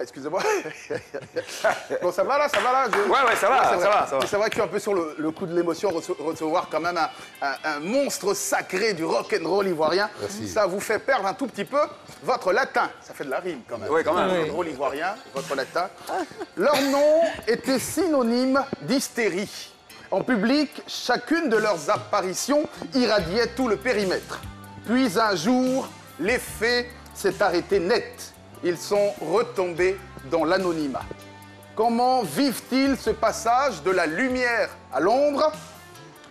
Excusez-moi. Bon, ça va là, Ouais, ça va. C'est vrai que je suis un peu sur le coup de l'émotion, recevoir quand même un monstre sacré du rock'n'roll ivoirien. Merci. Ça vous fait perdre un tout petit peu votre latin. Ça fait de la rime quand même. Oui, quand même. Le rock'n'roll ivoirien, votre latin. Leur nom était synonyme d'hystérie. En public, chacune de leurs apparitions irradiait tout le périmètre. Puis un jour, l'effet s'est arrêté net. Ils sont retombés dans l'anonymat. Comment vivent-ils ce passage de la lumière à l'ombre?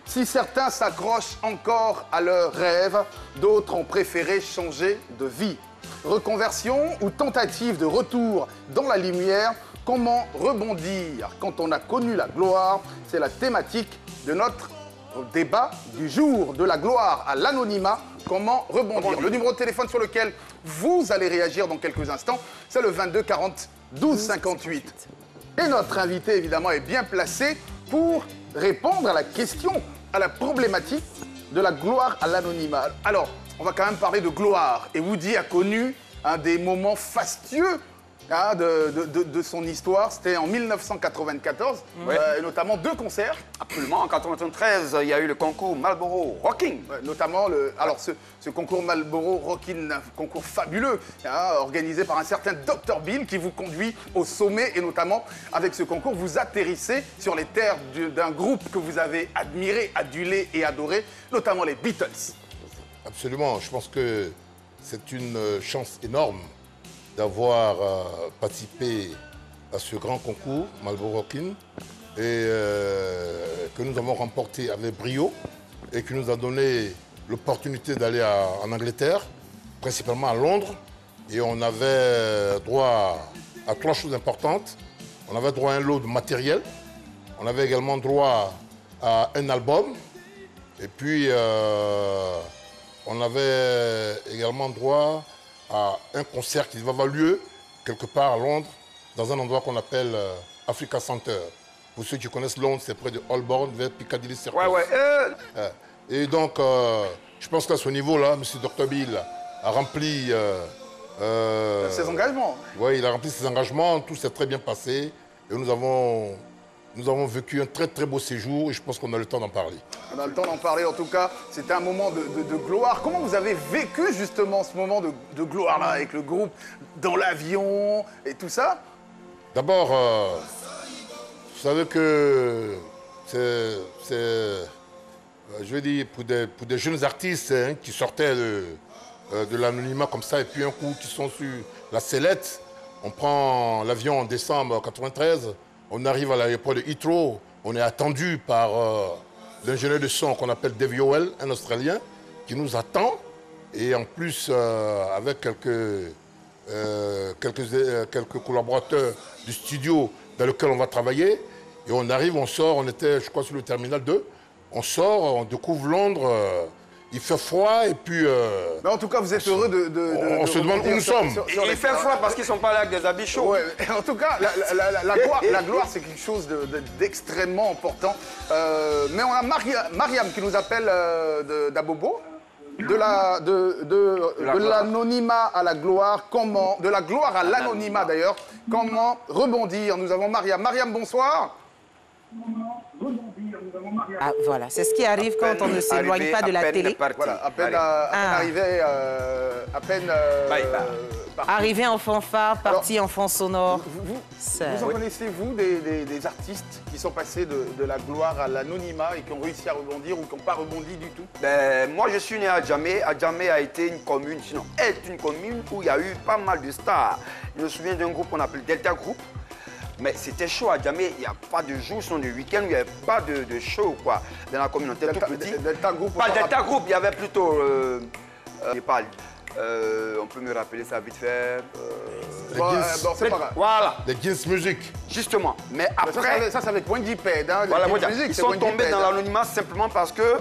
Si certains s'accrochent encore à leurs rêves, d'autres ont préféré changer de vie. Reconversion ou tentative de retour dans la lumière? Comment rebondir quand on a connu la gloire? C'est la thématique de notre débat du jour. De la gloire à l'anonymat, comment rebondir? Le numéro de téléphone sur lequel vous allez réagir dans quelques instants, c'est le 22 40 12 58. Et notre invité, évidemment, est bien placé pour répondre à la question, à la problématique de la gloire à l'anonymat. Alors, on va quand même parler de gloire. Et Woody a connu un des moments fastueux de son histoire. C'était en 1994, et notamment 2 concerts. Absolument. En 1993, il y a eu le concours Marlboro Rocking. Notamment, ce concours Marlboro Rocking, un concours fabuleux, organisé par un certain Dr Bill qui vous conduit au sommet. Et notamment, avec ce concours, vous atterrissez sur les terres d'un groupe que vous avez admiré, adulé et adoré, notamment les Beatles. Absolument. Je pense que c'est une chance énorme d'avoir participé à ce grand concours, Marlboro Rocking, et que nous avons remporté avec brio et qui nous a donné l'opportunité d'aller en Angleterre, principalement à Londres. Et on avait droit à 3 choses importantes. On avait droit à un lot de matériel. On avait également droit à un album. Et puis, on avait également droit à un concert qui va avoir lieu quelque part à Londres, dans un endroit qu'on appelle Africa Center. Pour ceux qui connaissent Londres, c'est près de Holborn, vers Piccadilly Circus. Et donc, je pense qu'à ce niveau-là, M. Dr Bill a rempli... ses engagements. Oui, il a rempli ses engagements, tout s'est très bien passé. Et nous avons vécu un très très beau séjour et je pense qu'on a le temps d'en parler. On a le temps d'en parler en tout cas. C'était un moment de gloire. Comment vous avez vécu justement ce moment de gloire là avec le groupe dans l'avion et tout ça? D'abord, vous savez que je veux dire, pour des jeunes artistes qui sortaient de l'anonymat comme ça et puis un coup qui sont sur la sellette, on prend l'avion en décembre 1993. On arrive à l'aéroport de Heathrow, on est attendu par l'ingénieur de son qu'on appelle Dave Yowell, un Australien, qui nous attend. Et en plus, avec quelques collaborateurs du studio dans lequel on va travailler. Et on arrive, on sort, on était, je crois, sur le terminal 2. On sort, on découvre Londres. Il fait froid et puis... Mais en tout cas, vous êtes heureux on se demande où nous sommes. Il fait froid parce qu'ils ne sont pas là avec des habits chauds. Ouais, en tout cas, la gloire, c'est quelque chose d'extrêmement important. Mais on a Mariam qui nous appelle d'Abobo. De l'anonymat à la gloire, comment... De la gloire à l'anonymat d'ailleurs, comment rebondir? Nous avons Mariam. Mariam, bonsoir. Ah, voilà, c'est ce qui arrive quand on ne s'éloigne pas de la télé. Voilà, à peine arrivé, arrivé en fanfare, parti en fond sonore. Vous en connaissez-vous des artistes qui sont passés de la gloire à l'anonymat et qui ont réussi à rebondir ou qui n'ont pas rebondi du tout? Moi, je suis né à Djamé. Djamé a été une commune, sinon est une commune où il y a eu pas mal de stars. Je me souviens d'un groupe qu'on appelle Delta Group. Mais c'était chaud à Djamé, il n'y a pas de jour, sinon de week-end, il n'y avait pas de show quoi, dans la communauté. Delta Group, pas Delta Group, il y avait plutôt... on peut me rappeler ça vite fait. C'est pas grave. Voilà. Les Jeans Music. Justement. Mais après... Ça, c'est avec Wendy Ped. Hein, voilà, ils sont tombés dans l'anonymat simplement parce que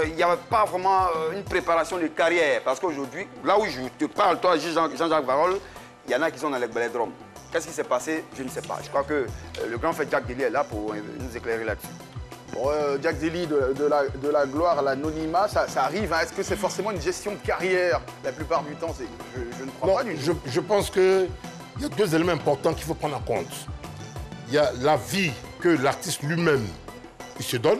il n'y avait pas vraiment une préparation de carrière. Parce qu'aujourd'hui, là où je te parle, toi, Jean-Jacques Varol, il y en a qui sont dans les Belledrome. Qu'est-ce qui s'est passé? Je ne sais pas. Je crois que le grand frère Jack Dely est là pour nous éclairer là-dessus. Bon, Jack Dely, de la gloire à l'anonymat, ça arrive. Hein. Est-ce que c'est forcément une gestion de carrière? La plupart du temps, je ne crois pas du tout. Je pense que il y a deux éléments importants qu'il faut prendre en compte. Il y a la vie que l'artiste lui-même il se donne,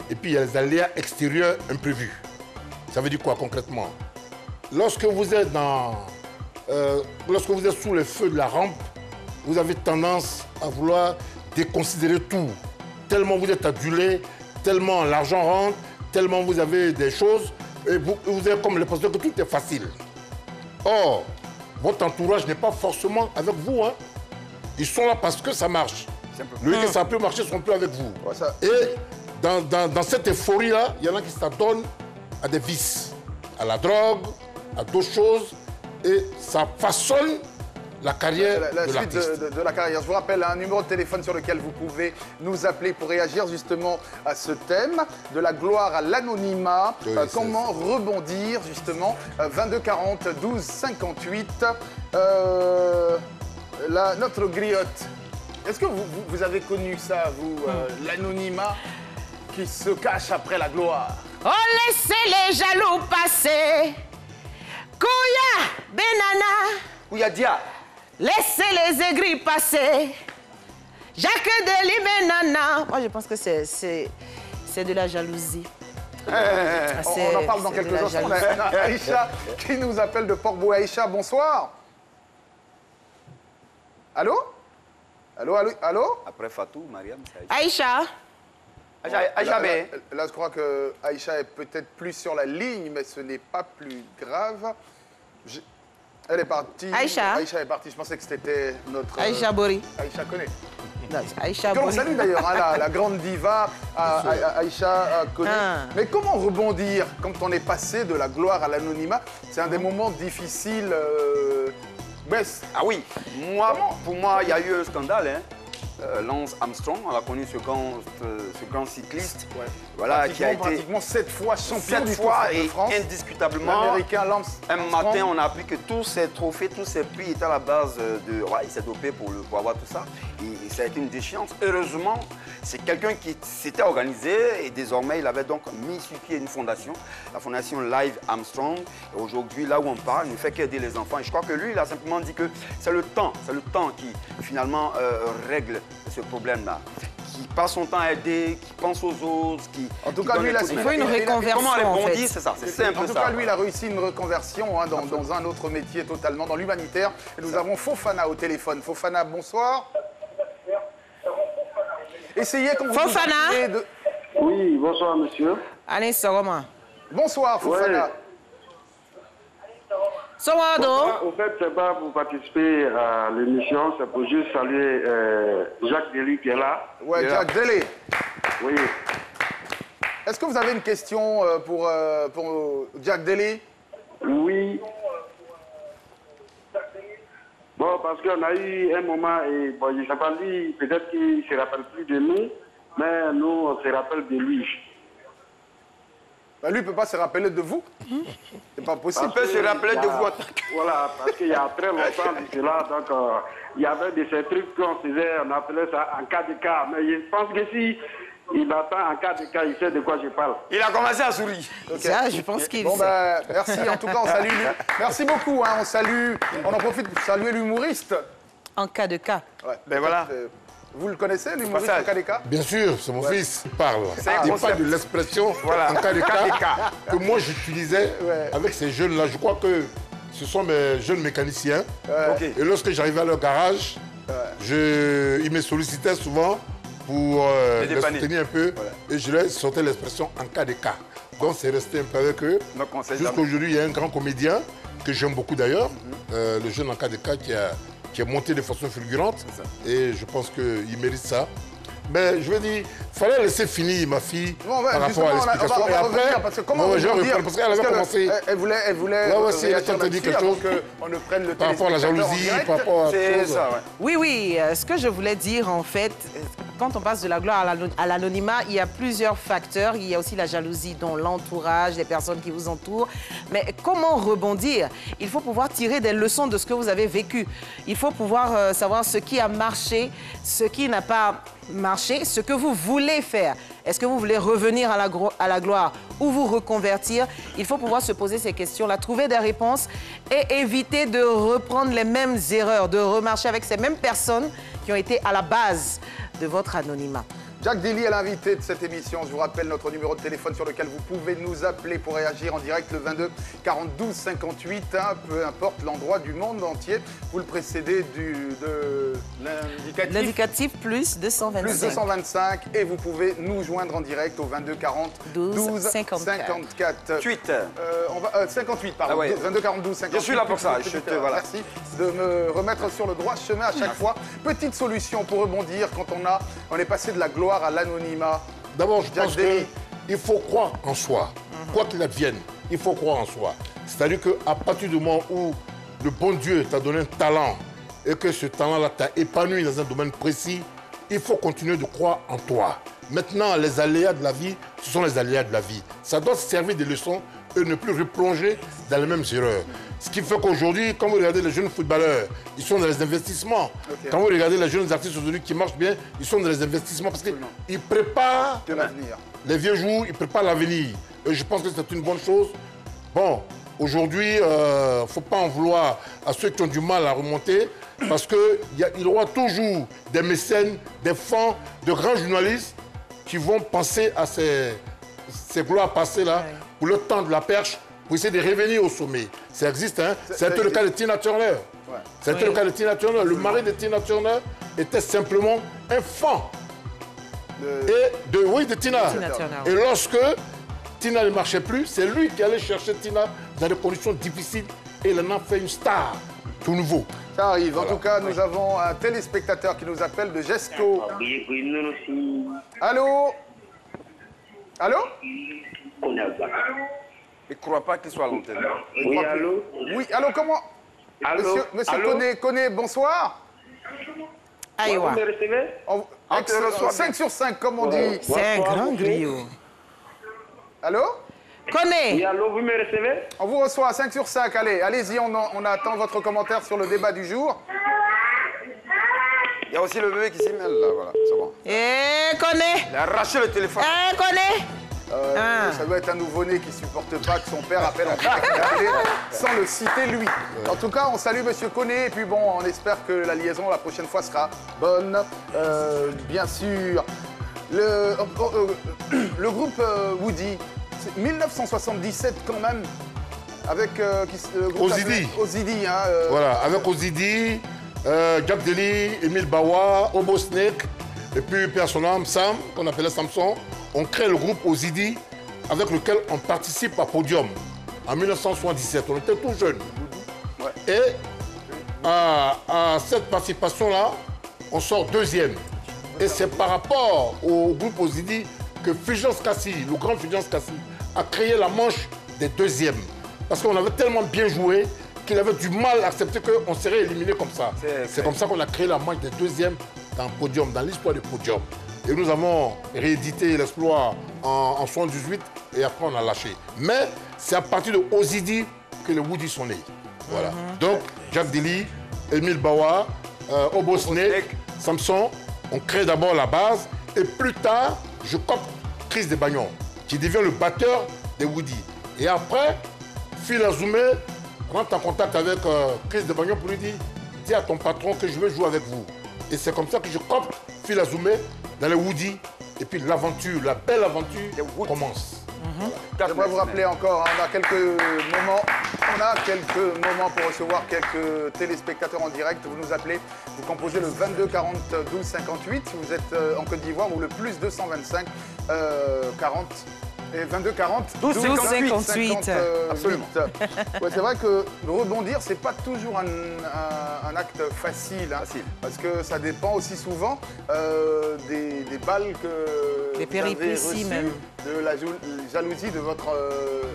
et puis il y a les aléas extérieurs imprévus. Ça veut dire quoi concrètement? Lorsque vous êtes sous les feux de la rampe, vous avez tendance à vouloir déconsidérer tout. Tellement vous êtes adulé, tellement l'argent rentre, tellement vous avez des choses, et vous avez comme l'impression que tout est facile. Or, votre entourage n'est pas forcément avec vous. Hein. Ils sont là parce que ça marche. Le week-end, ça peut marcher, ils ne sont plus avec vous. Ouais, et dans cette euphorie-là, il y en a qui s'adonnent à des vices, à la drogue, à d'autres choses, et ça façonne la carrière la de l'artiste. suite de la carrière. Je vous rappelle un numéro de téléphone sur lequel vous pouvez nous appeler pour réagir justement à ce thème, de la gloire à l'anonymat. Oui, comment rebondir justement 22 40 12 58. Notre griotte. Est-ce que vous avez connu ça, vous, l'anonymat qui se cache après la gloire? Oh, laissez les jaloux passer. Kouya, Benana. Kouya Dia. Laissez les aigris passer. Jacques Deli, Benana. Moi, je pense que c'est de la jalousie. On en parle dans quelques instants. On a Aïcha qui nous appelle de Port-Bouët. Aïcha, bonsoir. Allô? Allô? Après Fatou, Mariam, Aïcha. Aïcha, là, je crois que Aïcha est peut-être plus sur la ligne, mais ce n'est pas plus grave. Elle est partie. Aïcha est partie. Je pensais que c'était notre... Aïcha Bori. Aïcha connaît. Aïcha Que l'on Bori. salue d'ailleurs, hein, la grande diva Aïcha connaît. Mais comment rebondir quand on est passé de la gloire à l'anonymat? C'est un des moments difficiles. Ah oui, pour moi, il y a eu un scandale. Hein. Lance Armstrong, on a connu ce grand cycliste, voilà, qui a été pratiquement 7 fois champion du Tour de France. Indiscutablement. L'Américain Lance Armstrong. Un matin, on a appris que tous ces trophées, tous ces prix étaient à la base de... Ouais, il s'est dopé pour avoir tout ça. Et ça a été une déchéance. Heureusement, c'est quelqu'un qui s'était organisé et désormais, il avait donc mis sur pied une fondation, la fondation Live Armstrong. Et aujourd'hui, là où on parle, il ne fait qu'aider les enfants. Et je crois que lui, il a simplement dit que c'est le temps qui finalement règle ce problème-là, qui passe son temps à aider, qui pense aux autres, qui... En tout cas, lui, il faut une reconversion, comment en fait. c'est ça, c'est simple. En tout cas, lui, il a réussi une reconversion hein, dans un autre métier totalement, dans l'humanitaire. Et nous avons Fofana au téléphone. Fofana, bonsoir. Essayez quand vous... Fofana de... Oui, bonsoir, monsieur. Allez, Soroma. Bonsoir, Fofana. Ouais. Sorado. En fait, c'est pas pour participer à l'émission, c'est pour juste saluer Jacques Deli qui est là. Ouais, Jacques Deli. Oui. Est-ce que vous avez une question pour Jacques Deli? Oui. Bon, parce qu'on a eu un moment, et bon, je ne sais pas lui, peut-être qu'il ne se rappelle plus de nous, mais nous, on se rappelle de lui. Bah, lui, il ne peut pas se rappeler de vous. C'est pas possible. Il peut se rappeler de vous. Voilà, parce qu'il y a très longtemps de cela, donc il y avait de ces trucs qu'on faisait, on appelait ça en cas de cas. Mais je pense que si il attend en cas de cas, il sait de quoi je parle. Il a commencé à sourire. Okay. Ça, je pense qu'il bon, bah, merci. En tout cas, on salue. Merci beaucoup. Hein, on salue. On en profite pour saluer l'humoriste. En cas de cas. Ouais, ben voilà. Vous le connaissez, l'humoriste en cas de cas? Bien sûr, c'est mon fils qui parle. Il parle de l'expression en cas de cas que moi j'utilisais avec ces jeunes-là. Je crois que ce sont mes jeunes mécaniciens. Et lorsque j'arrivais à leur garage, ils me sollicitaient souvent pour les soutenir un peu. Et je leur sortais l'expression en cas de cas. Donc c'est resté un peu avec eux. Jusqu'à aujourd'hui, il y a un grand comédien que j'aime beaucoup d'ailleurs, le jeune en cas de cas qui est monté de façon fulgurante. Et je pense qu'il mérite ça. Mais je veux dire, il fallait laisser finir ma fille par rapport à l'explication. Et après, parce que comment vous dire, parce qu'elle avait commencé. Elle voulait si elle te dit quelque chose qu'on ne prenne le par rapport à la jalousie, par rapport à c'est ça, Oui, ce que je voulais dire, en fait, quand on passe de la gloire à l'anonymat, il y a plusieurs facteurs. Il y a aussi la jalousie dont l'entourage, les personnes qui vous entourent. Mais comment rebondir? Il faut pouvoir tirer des leçons de ce que vous avez vécu. Il faut pouvoir savoir ce qui a marché, ce qui n'a pas marché, ce que vous voulez faire. Est-ce que vous voulez revenir à la gloire ou vous reconvertir? Il faut pouvoir se poser ces questions-là, trouver des réponses et éviter de reprendre les mêmes erreurs, de remarcher avec ces mêmes personnes qui ont été à la base de votre anonymat. Jack Daly est l'invité de cette émission. Je vous rappelle notre numéro de téléphone sur lequel vous pouvez nous appeler pour réagir en direct, le 22 42 58, hein, peu importe l'endroit du monde entier. Vous le précédez de l'indicatif. L'indicatif plus 225. Plus 225 et vous pouvez nous joindre en direct au 22 40 12 54. 58, pardon. Ah ouais. 22 40 12 58. Je suis là pour ça. Voilà. Merci de me remettre sur le droit chemin à chaque fois. Petite solution pour rebondir quand on est passé de la gloire à l'anonymat. D'abord, je pense qu'il faut croire en soi. Quoi qu'il advienne, il faut croire en soi. C'est-à-dire qu'à partir du moment où le bon Dieu t'a donné un talent et que ce talent-là t'a épanoui dans un domaine précis, il faut continuer de croire en toi. Maintenant, les aléas de la vie, ce sont les aléas de la vie. Ça doit servir de leçon et ne plus replonger dans les mêmes erreurs. Ce qui fait qu'aujourd'hui, quand vous regardez les jeunes footballeurs, ils sont dans les investissements. Okay. Quand vous regardez les jeunes artistes aujourd'hui qui marchent bien, ils sont dans les investissements parce qu'ils préparent les vieux jours, ils préparent l'avenir. Et je pense que c'est une bonne chose. Bon, aujourd'hui, il ne faut pas en vouloir à ceux qui ont du mal à remonter parce qu'il y aura toujours des mécènes, des fans, de grands journalistes qui vont penser à ces gloires passées-là pour le temps de la perche, pour essayer de revenir au sommet. Ça existe, hein? C'était le cas de Tina Turner. Ouais. C'était le cas de Tina Turner. Le mari de Tina Turner était simplement un fan de Tina. Et lorsque Tina ne marchait plus, c'est lui qui allait chercher Tina dans des conditions difficiles et il en a fait une star tout nouveau. Ça arrive. Voilà. En tout cas, nous avons un téléspectateur qui nous appelle de Gesco. Allô? Allô? Il ne croit pas qu'il soit à l'antenne. Oui, allô? Oui, allô, comment? Allô? Monsieur Koné, bonsoir. Aïe, vous me recevez? On te reçoit 5 sur 5, comme on dit. C'est un grand griot. Allô? Koné. Oui, allô, vous me recevez? On vous reçoit à 5 sur 5. Allez, allez-y, on attend votre commentaire sur le débat du jour. Il y a aussi le bébé qui s'y mêle, là, voilà, c'est bon. Koné. Il a arraché le téléphone. Koné. Ça doit être un nouveau-né qui ne supporte pas que son père appelle en direct sans le citer lui. En tout cas, on salue Monsieur Koné et puis bon, on espère que la liaison la prochaine fois sera bonne. Bien sûr, le groupe Woody, 1977 quand même, avec Ozidi. Hein, voilà, avec Ozidi, Jack Daly, Emile Bawa, Obo Snake, et puis personnellement Sam, qu'on appelait Samson. On crée le groupe Ozidi avec lequel on participe à Podium en 1977. On était tout jeunes. Ouais. Et à cette participation-là, on sort deuxième. Et c'est par rapport au groupe Ozidi que Fulgence Cassi, le grand Fulgence Cassi, a créé la manche des deuxièmes. Parce qu'on avait tellement bien joué qu'il avait du mal à accepter qu'on serait éliminé comme ça. C'est comme ça qu'on a créé la manche des deuxièmes dans Podium, dans l'histoire du Podium. Et nous avons réédité l'exploit en 1978 et après on a lâché. Mais c'est à partir de Ozidi que les Woody sont nés. Voilà. Donc Jack Daly, Emile Bawa, Obo Snake, Samson, on crée d'abord la base et plus tard, je copte Chris Desbagnons qui devient le batteur des Woody. Et après, Phil Azoumé rentre en contact avec Chris Desbagnons pour lui dire « Dis à ton patron que je veux jouer avec vous ». Et c'est comme ça que je copte Phil Azoumé dans les Woody, et puis l'aventure, la belle aventure commence. J'aimerais vous rappeler encore, on a quelques moments pour recevoir quelques téléspectateurs en direct. Vous nous appelez, vous composez le 22 40 12 58 si vous êtes en Côte d'Ivoire ou le plus 225 40 et 22 40 12 58. Absolument. Ouais, c'est vrai que rebondir, c'est pas toujours un acte facile, hein, parce que ça dépend aussi souvent des balles que des péripéties même. De la jalousie de votre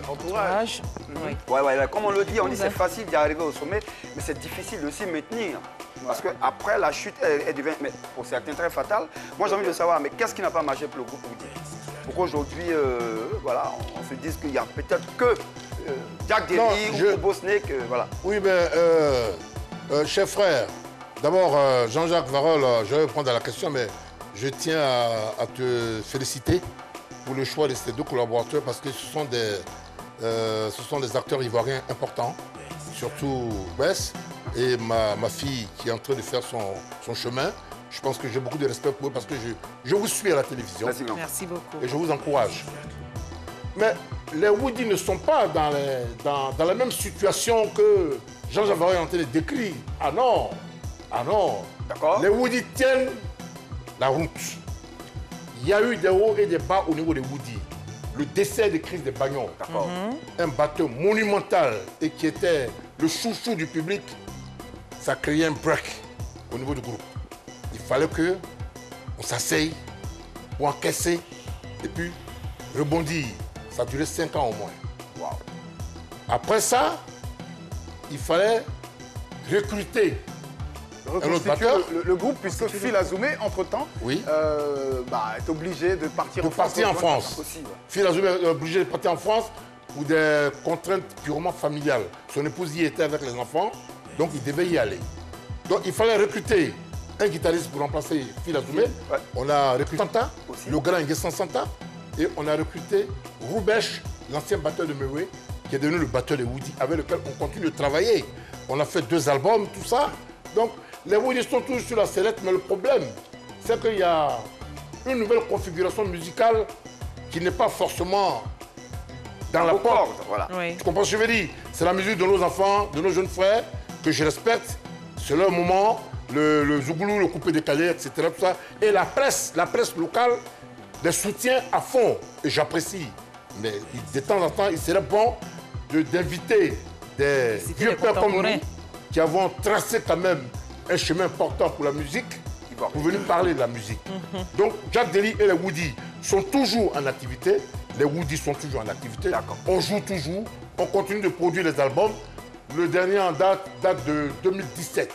entourage. Oui. Ouais, comme on le dit, on dit c'est facile d'y arriver au sommet, mais c'est difficile de s'y maintenir. Parce qu'après la chute, elle devient, mais pour certains, très fatale. Moi, j'ai envie de savoir, mais qu'est-ce qui n'a pas marché pour le groupe Woody? Pourquoi aujourd'hui, voilà, on se dit qu'il y a peut-être que Jack Daly ou Obo Snake, voilà. Oui, mais cher frère, d'abord, Jean-Jacques Varol, je vais répondre à la question, mais je tiens à te féliciter pour le choix de ces deux collaborateurs parce que ce sont des acteurs ivoiriens importants, surtout Wes et ma fille qui est en train de faire son chemin. Je pense que j'ai beaucoup de respect pour eux parce que je vous suis à la télévision. Merci beaucoup. Et je vous encourage. Mais les Woody ne sont pas dans la même situation que Jean-Jacques Varol est en train de décrire. Ah non, ah non. D'accord. Les Woody tiennent la route. Il y a eu des hauts et des bas au niveau des Woody. Le décès de Chris de Bagnon, un batteur monumental et qui était le chouchou du public, ça créait un break au niveau du groupe. Il fallait qu'on s'asseye pour encaisser et puis rebondir. Ça a duré 5 ans au moins. Wow. Après ça, il fallait recruter un autre batteur. Le groupe, puisque Phil Azoumé, entre-temps, oui. Est obligé de partir en France. Phil Azoumé est obligé de partir en France pour des contraintes purement familiales. Son épouse y était avec les enfants, donc il devait y aller. Donc il fallait recruter un guitariste pour remplacer Phil Azoumé. Ouais. On a recruté Santa, le grand Nguessan Santa, et on a recruté Roubesh, l'ancien batteur de Mewe, qui est devenu le batteur de Woody, avec lequel on continue de travailler. On a fait 2 albums, tout ça. Donc les Woody sont toujours sur la sellette, mais le problème, c'est qu'il y a une nouvelle configuration musicale qui n'est pas forcément dans la porte. Voilà. Oui. Tu comprends ce que je veux dire? C'est la musique de nos enfants, de nos jeunes frères, que je respecte. C'est leur moment, le zougoulou, le coupé décalé, etc. Tout ça. Et la presse locale les soutient à fond. Et j'apprécie. Mais de temps en temps, il serait bon d'inviter des vieux pères comme nous, qui avons tracé quand même un chemin important pour la musique, pour venir parler de la musique. Donc, Jack Deli et les Woody sont toujours en activité. Les Woody sont toujours en activité. On joue toujours. On continue de produire les albums. Le dernier en date de 2017.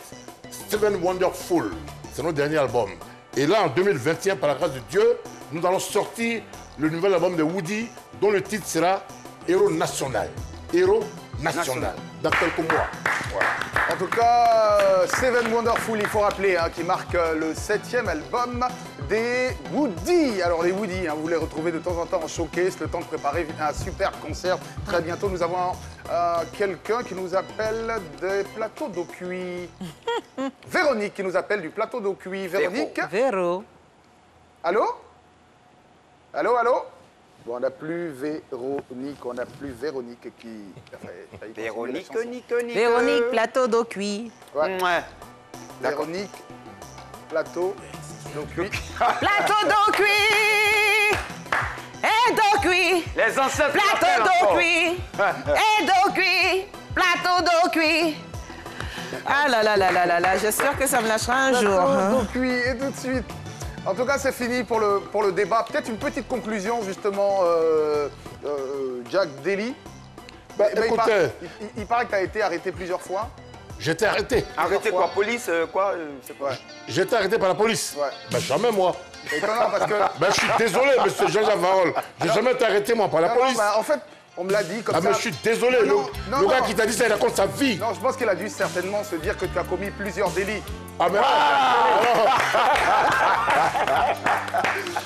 Seven Wonderful. C'est notre dernier album. Et là, en 2021, par la grâce de Dieu, nous allons sortir le nouvel album de Woody, dont le titre sera Héros National. Héros National. Dans quelques mois. Voilà. En tout cas, Seven Wonderful, il faut rappeler, qui marque le 7e album des Woody. Alors les Woody, vous les retrouvez de temps en temps en showcase, le temps de préparer un super concert. Très bientôt, nous avons quelqu'un qui nous appelle des plateaux d'eau cuit. Véronique qui nous appelle du plateau d'eau cuit. Véronique. Véro. Allô? Allô, allô? Bon, on n'a plus Véronique, on n'a plus Véronique qui... Véronique, Véronique, plateau d'eau cuit. Ouais. Véronique, plateau d'eau cuit. Plateau d'eau cuit. Et d'eau cuit. Les ancêtres. Plateau d'eau cuit. Et d'eau cuit. Plateau d'eau cuit. Ah là là là là là là, j'espère que ça me lâchera un jour. Plateau d'eau cuit, et tout de suite. En tout cas, c'est fini pour le débat. Peut-être une petite conclusion, justement, Jack Deli. Il paraît que tu as été arrêté plusieurs fois. J'ai été arrêté. Arrêté quoi? Police, quoi? J'ai été arrêté par la police. Ouais. Ben, jamais, moi. Étonnant, parce que... Ben, je suis désolé, monsieur Jean-Jacques Varol. J'ai jamais été arrêté, moi, par la police. En fait, on me l'a dit comme ça. Mais je suis désolé. Le gars qui t'a dit ça, il raconte sa vie. Non, je pense qu'il a dû certainement se dire que tu as commis plusieurs délits. Ah, mais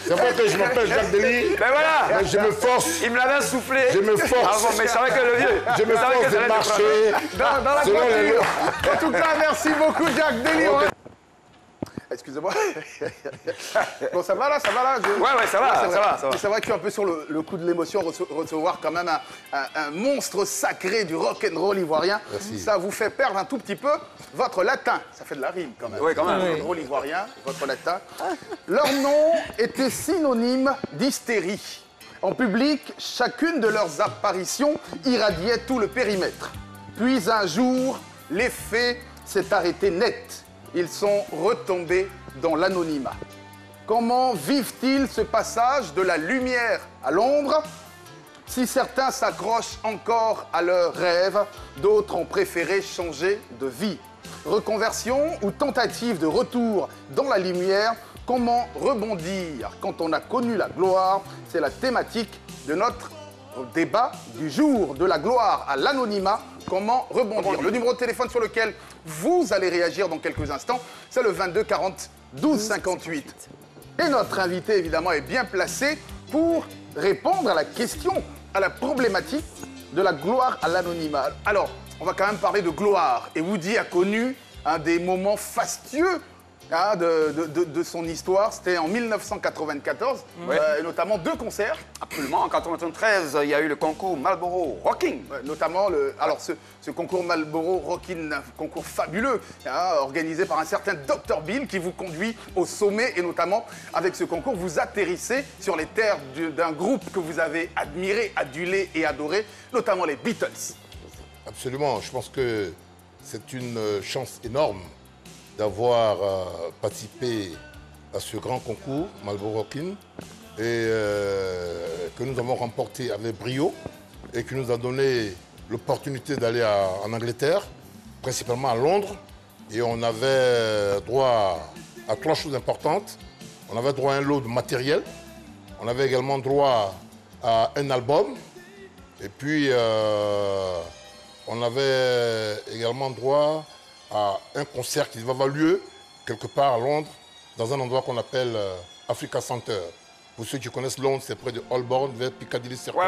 c'est vrai que je m'appelle Jacques Deli. Ben voilà. Mais je me force. Il me l'avait soufflé. Je me force. Ah bon, mais c'est vrai que le vieux. Je me force de marcher. Dans la voiture. En tout cas, merci beaucoup, Jack Deli. Excusez-moi. Bon, ça va là, Ouais, ça va. C'est vrai que je suis un peu sur le coup de l'émotion, recevoir quand même un monstre sacré du rock'n'roll ivoirien. Merci. Ça vous fait perdre un tout petit peu votre latin. Ça fait de la rime quand même. Oui, quand même. Le rock'n'roll ivoirien, votre latin. Leur nom était synonyme d'hystérie. En public, chacune de leurs apparitions irradiait tout le périmètre. Puis un jour, l'effet s'est arrêté net. Ils sont retombés dans l'anonymat. Comment vivent-ils ce passage de la lumière à l'ombre? Si certains s'accrochent encore à leurs rêves, d'autres ont préféré changer de vie. Reconversion ou tentative de retour dans la lumière, comment rebondir quand on a connu la gloire? C'est la thématique de notre débat du jour, de la gloire à l'anonymat. Comment rebondir? Le numéro de téléphone sur lequel vous allez réagir dans quelques instants, c'est le 22 40 12 58. Et notre invité, évidemment, est bien placé pour répondre à la question, à la problématique de la gloire à l'anonymat. Alors, on va quand même parler de gloire. Et Woody a connu un des moments fastueux de son histoire. C'était en 1994, et notamment 2 concerts. Absolument, en 1993, il y a eu le concours Marlboro Rocking. Notamment, ce concours Marlboro Rocking, un concours fabuleux, organisé par un certain Dr Bill qui vous conduit au sommet. Et notamment, avec ce concours, vous atterrissez sur les terres d'un groupe que vous avez admiré, adulé et adoré, notamment les Beatles. Absolument, je pense que c'est une chance énorme d'avoir participé à ce grand concours, Marlboro Rocking, et que nous avons remporté avec brio et qui nous a donné l'opportunité d'aller en Angleterre, principalement à Londres. Et on avait droit à 3 choses importantes. On avait droit à un lot de matériel, on avait également droit à un album, et puis on avait également droit à un concert qui va avoir lieu quelque part à Londres, dans un endroit qu'on appelle Africa Center. Pour ceux qui connaissent Londres, c'est près de Holborn, vers Piccadilly Circus.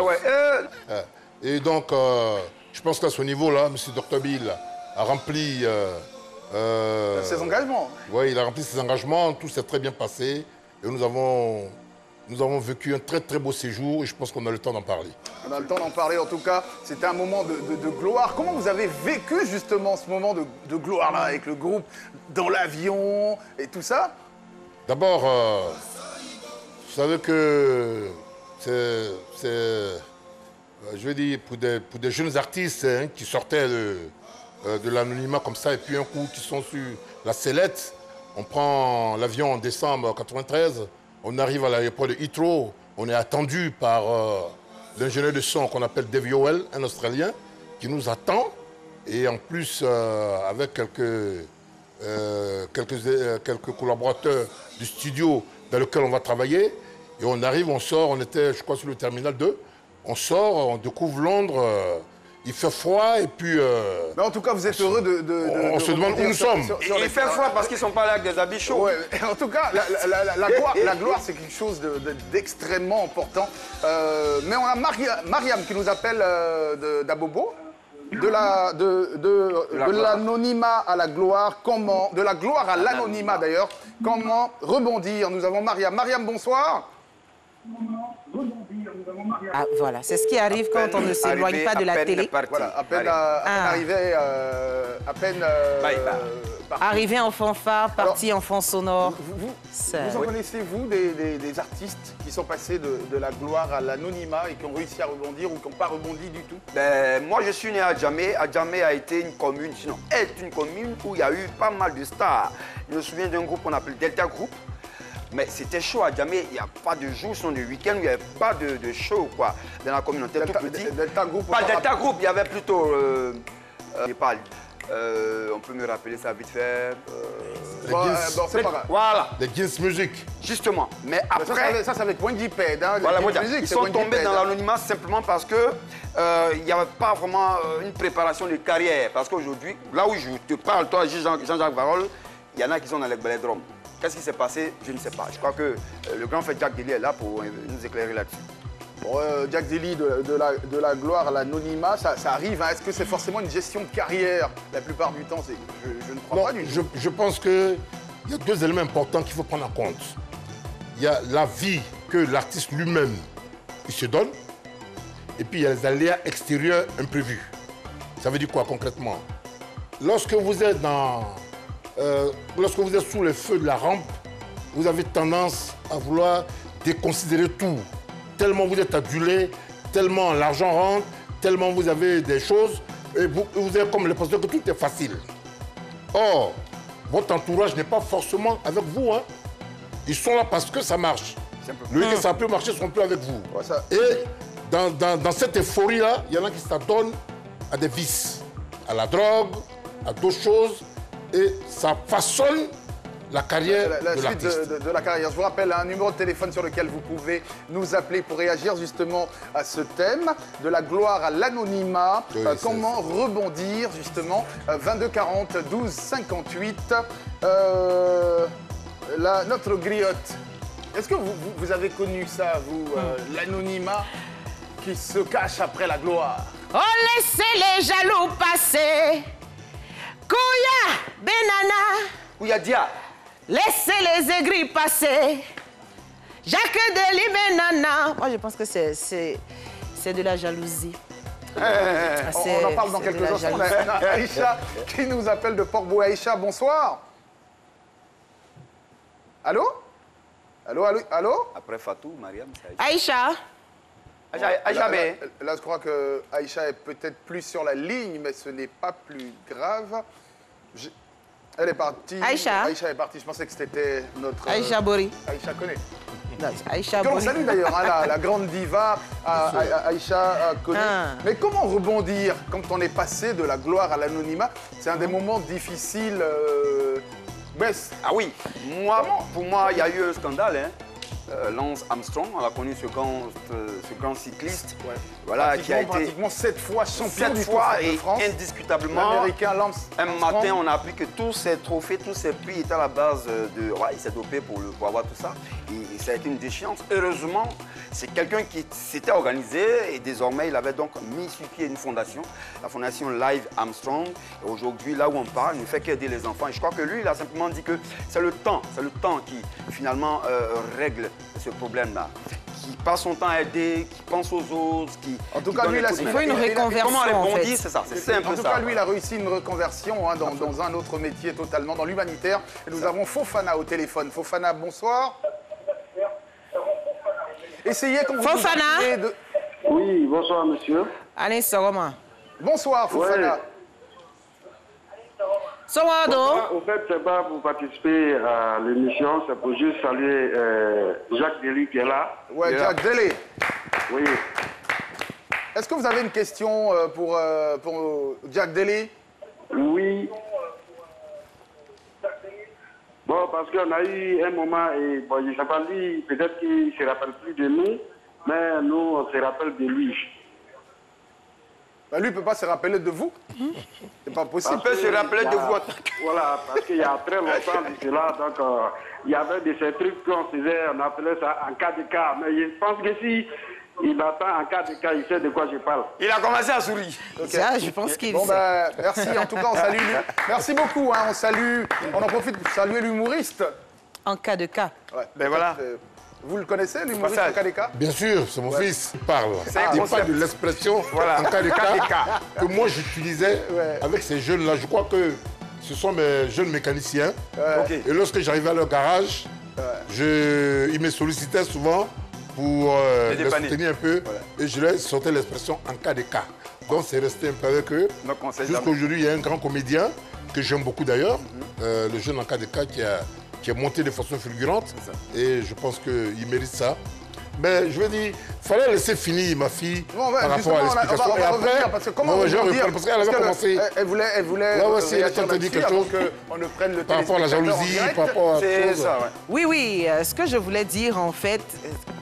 Et donc, je pense qu'à ce niveau-là, M. Dr Bill a rempli... ses engagements. Oui, il a rempli ses engagements, tout s'est très bien passé. Et nous avons vécu un très très beau séjour et je pense qu'on a le temps d'en parler. On a le temps d'en parler, en tout cas, c'était un moment de gloire. Comment vous avez vécu justement ce moment de gloire-là, avec le groupe dans l'avion et tout ça? D'abord, vous savez que c'est je veux dire, pour des jeunes artistes qui sortaient de l'anonymat comme ça, et puis un coup qui sont sur la sellette, on prend l'avion en décembre 1993, on arrive à l'aéroport de Heathrow, on est attendu par l'ingénieur de son qu'on appelle Dave Yowell, un Australien, qui nous attend, et en plus avec quelques collaborateurs du studio dans lequel on va travailler, et on arrive, on sort, on était, je crois, sur le terminal 2, on sort, on découvre Londres, il fait froid et puis... Mais en tout cas, vous êtes heureux on se demande où nous sommes. Il fait froid parce qu'ils ne sont pas là avec des habits chauds. Ouais, en tout cas, la gloire, c'est quelque chose d'extrêmement important. Mais on a Mariam qui nous appelle d'Abobo. De l'anonymat à la gloire, comment... De la gloire à l'anonymat d'ailleurs, comment rebondir? Nous avons Mariam. Mariam, bonsoir. Ah, voilà, c'est ce qui arrive quand on ne s'éloigne pas de la télé. Voilà, à peine arrivé, Arrivé en fanfare, parti en fond sonore. Vous en connaissez-vous des artistes qui sont passés de la gloire à l'anonymat et qui ont réussi à rebondir ou qui n'ont pas rebondi du tout? Moi, je suis né à Djamé. Djamé a été une commune, sinon est une commune où il y a eu pas mal de stars. Je me souviens d'un groupe qu'on appelle Delta Group. Mais c'était chaud à Djamé, il n'y a pas de jour, sinon de week-end, il n'y avait pas de show quoi, dans la communauté. Delta Group, pas Delta Group, il y avait plutôt... on peut me rappeler ça vite fait. C'est pas grave. Voilà. Les Jeans Music. Justement. Mais après... Ça, c'est avec Wendiped. Voilà, ils sont tombés dans l'anonymat simplement parce que il n'y avait pas vraiment une préparation de carrière. Parce qu'aujourd'hui, là où je te parle, toi, Jean-Jacques Varol, il y en a qui sont dans les Belledrome. Qu'est-ce qui s'est passé? Je ne sais pas. Je crois que le grand frère Jack Dely est là pour nous éclairer là-dessus. Bon, Jack Dely, de la gloire à l'anonymat, ça arrive. Hein. Est-ce que c'est forcément une gestion de carrière? La plupart du temps, je ne crois pas du tout. Je pense qu'il y a 2 éléments importants qu'il faut prendre en compte. Il y a la vie que l'artiste lui-même se donne, et puis il y a les aléas extérieurs imprévus. Ça veut dire quoi concrètement? Lorsque vous êtes sous les feux de la rampe, vous avez tendance à vouloir déconsidérer tout. Tellement vous êtes adulé, tellement l'argent rentre, tellement vous avez des choses, et vous avez comme l'impression que tout est facile. Or, votre entourage n'est pas forcément avec vous. Hein. Ils sont là parce que ça marche. Le que ça peut marcher, ils ne seront plus avec vous. Ouais, et dans cette euphorie-là, il y en a qui s'adonnent à des vices, à la drogue, à d'autres choses, et ça façonne la carrière la de suite l'artiste. de la carrière. Je vous rappelle un numéro de téléphone sur lequel vous pouvez nous appeler pour réagir justement à ce thème, de la gloire à l'anonymat. Oui, comment rebondir justement 22 40 12 58. Notre griotte Est-ce que vous avez connu ça, vous, l'anonymat qui se cache après la gloire? Oh, laissez les jaloux passer. Kouya, Benana. Kouya Dia. Laissez les aigris passer. Jacques Deli, Benana. Moi, je pense que c'est de la jalousie. On en parle dans quelques instants. On a Aïcha qui nous appelle de Port-Boueux. Aïcha, bonsoir. Allô? Allô, allô, allô? Après Fatou, Mariam, c'est Aïcha. Aïcha, mais... Là, je crois que Aïcha est peut-être plus sur la ligne, mais ce n'est pas plus grave. Elle est partie. Aïcha. Aïcha est partie. Je pensais que c'était notre... Aïcha Bori. Aïcha connaît. Aïcha Que l'on Bori. salue d'ailleurs, hein, la grande diva Aïcha connaît. Ah. Mais comment rebondir quand on est passé de la gloire à l'anonymat? C'est un des moments difficiles. Ah oui, pour moi, il y a eu un scandale. Hein. Lance Armstrong, on a connu ce grand cycliste, voilà, qui a été pratiquement 7 fois champion du Tour de France. Indiscutablement. L'Américain Lance Armstrong. Un matin, on a appris que tous ces trophées, tous ces prix étaient à la base de... Ouais, il s'est dopé pour avoir tout ça. Et ça a été une déchéance. Heureusement, c'est quelqu'un qui s'était organisé et désormais, il avait donc mis sur pied une fondation, la fondation Live Armstrong. Et aujourd'hui, là où on parle, il ne fait qu'aider les enfants. Et je crois que lui, il a simplement dit que c'est le temps qui finalement règle ce problème-là, qui passe son temps à aider, qui pense aux autres, qui... En tout cas, lui, il faut une reconversion, comment en fait. c'est ça, c'est simple ça. En tout cas, lui, il a réussi une reconversion hein, dans un autre métier totalement, dans l'humanitaire. Et nous avons Fofana au téléphone. Fofana, bonsoir. Essayez quand vous... Fofana. Oui, bonsoir, monsieur. Allez, Soroma. Bonsoir, Fofana. Ouais. Sorado. Au fait, c'est pas pour participer à l'émission, c'est pour juste saluer Jacques Deli qui est là. Ouais, Jacques Deli. Oui. Est-ce que vous avez une question pour Jacques Deli? Oui. Bon, parce qu'on a eu un moment, et bon, je ne sais pas lui, peut-être qu'il ne se rappelle plus de nous, mais nous, on se rappelle de lui. Ben, lui, il ne peut pas se rappeler de vous. C'est pas possible. Il peut se rappeler de vous. Voilà, parce qu'il y a très longtemps de cela, donc il y avait de ces trucs qu'on faisait, on appelait ça en cas de cas. Mais je pense que si il attend en cas de cas, il sait de quoi je parle. Il a commencé à sourire. Okay. Ça, je pense qu'il Bon, sait. ben, merci. En tout cas, on salue. Merci beaucoup. Hein, on en profite pour saluer l'humoriste. En cas de cas. Ouais, Ben voilà. Vous le connaissez, l'humoriste en cas de cas? Bien sûr, c'est mon fils qui parle. un Il concept. parle de l'expression en cas de cas que moi j'utilisais avec ces jeunes-là. Je crois que ce sont mes jeunes mécaniciens. Et lorsque j'arrivais à leur garage, ils me sollicitaient souvent pour les soutenir un peu. Et je leur sortais l'expression en cas de cas. Donc c'est resté un peu avec eux. Jusqu'à aujourd'hui, il y a un grand comédien que j'aime beaucoup d'ailleurs, le jeune en cas de cas qui est monté de façon fulgurante. Et je pense qu'il mérite ça. Mais je veux dire, il fallait laisser finir ma fille par rapport à l'explication. Et après, parce que comment je reprends, parce qu'elle avait commencé. Elle voulait si elle a dit quelque chose qu'on ne prenne le par rapport à la jalousie, par rapport à C'est ça, ouais. Oui, ce que je voulais dire, en fait,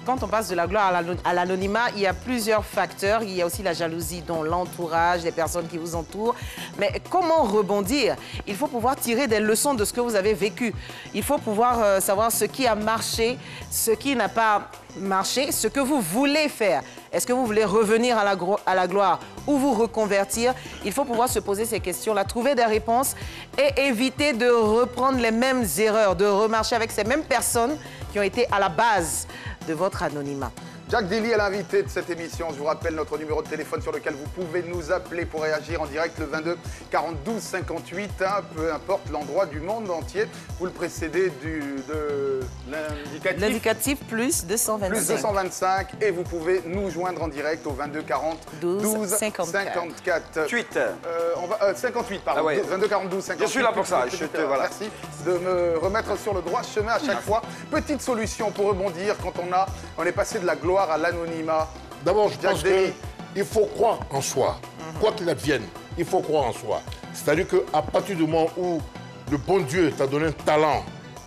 quand on passe de la gloire à l'anonymat, il y a plusieurs facteurs. Il y a aussi la jalousie dans l'entourage, les personnes qui vous entourent. Mais comment rebondir? Il faut pouvoir tirer des leçons de ce que vous avez vécu. Il faut pouvoir savoir ce qui a marché, ce qui n'a pas marché, ce que vous voulez faire. Est-ce que vous voulez revenir à la gloire ou vous reconvertir? Il faut pouvoir se poser ces questions-là, trouver des réponses et éviter de reprendre les mêmes erreurs, de remarcher avec ces mêmes personnes qui ont été à la base de votre anonymat. Jacques Deli est l'invité de cette émission. Je vous rappelle notre numéro de téléphone sur lequel vous pouvez nous appeler pour réagir en direct, le 22 42 58, hein, peu importe l'endroit du monde entier. Vous le précédez de l'indicatif. L'indicatif plus 225. Plus 225 et vous pouvez nous joindre en direct au 22 40 12 54. 58, pardon. Ah ouais. 22 42 58. Je suis là pour ça. Voilà. Merci de me remettre sur le droit chemin à chaque fois. Petite solution pour rebondir quand on est passé de la gloire à l'anonymat. D'abord, je pense qu'il faut croire en soi. Quoi qu'il advienne, il faut croire en soi. C'est-à-dire qu'à partir du moment où le bon Dieu t'a donné un talent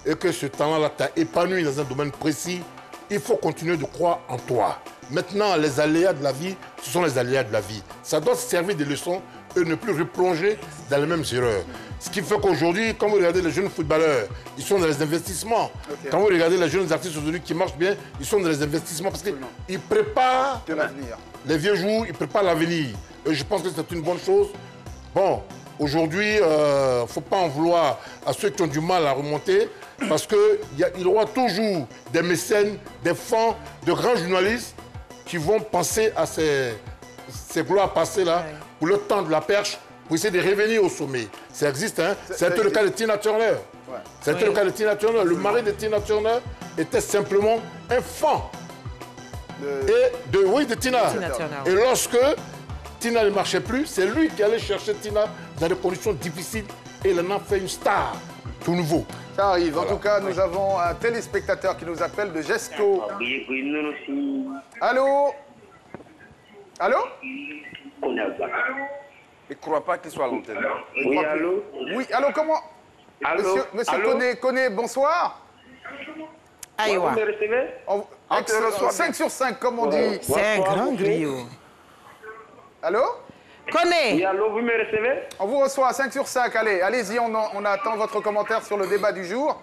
et que ce talent-là t'a épanoui dans un domaine précis, il faut continuer de croire en toi. Maintenant, les aléas de la vie, ce sont les aléas de la vie. Ça doit servir de leçon et ne plus replonger dans les mêmes erreurs. Ce qui fait qu'aujourd'hui, quand vous regardez les jeunes footballeurs, ils sont dans les investissements. Quand vous regardez les jeunes artistes aujourd'hui qui marchent bien, ils sont dans les investissements parce qu'ils préparent les vieux jours, ils préparent l'avenir. Et je pense que c'est une bonne chose. Bon, aujourd'hui, il ne faut pas en vouloir à ceux qui ont du mal à remonter parce qu'il y aura toujours des mécènes, des fans, de grands journalistes qui vont penser à ces gloires passées-là pour le temps de la perche, pour essayer de revenir au sommet. Ça existe, hein. C'était le cas de Tina Turner. C'était le cas de Tina Turner. Le mari de Tina Turner était simplement un fan de Tina. Et lorsque Tina ne marchait plus, c'est lui qui allait chercher Tina dans des conditions difficiles et il en a fait une star tout nouveau. Ça arrive. En tout cas, nous avons un téléspectateur qui nous appelle de Gesco. Allô? Allô? Il ne croit pas qu'il soit à l'antenne. Oui, allô? Oui, allô, comment? Allô? Monsieur Koné, bonsoir. Aïwa. Vous me recevez? 5 sur 5, comme on dit. C'est un grand griot. Allô? Koné. Oui, allô, vous me recevez? On vous reçoit à 5 sur 5. Allez, allez-y, on attend votre commentaire sur le débat du jour.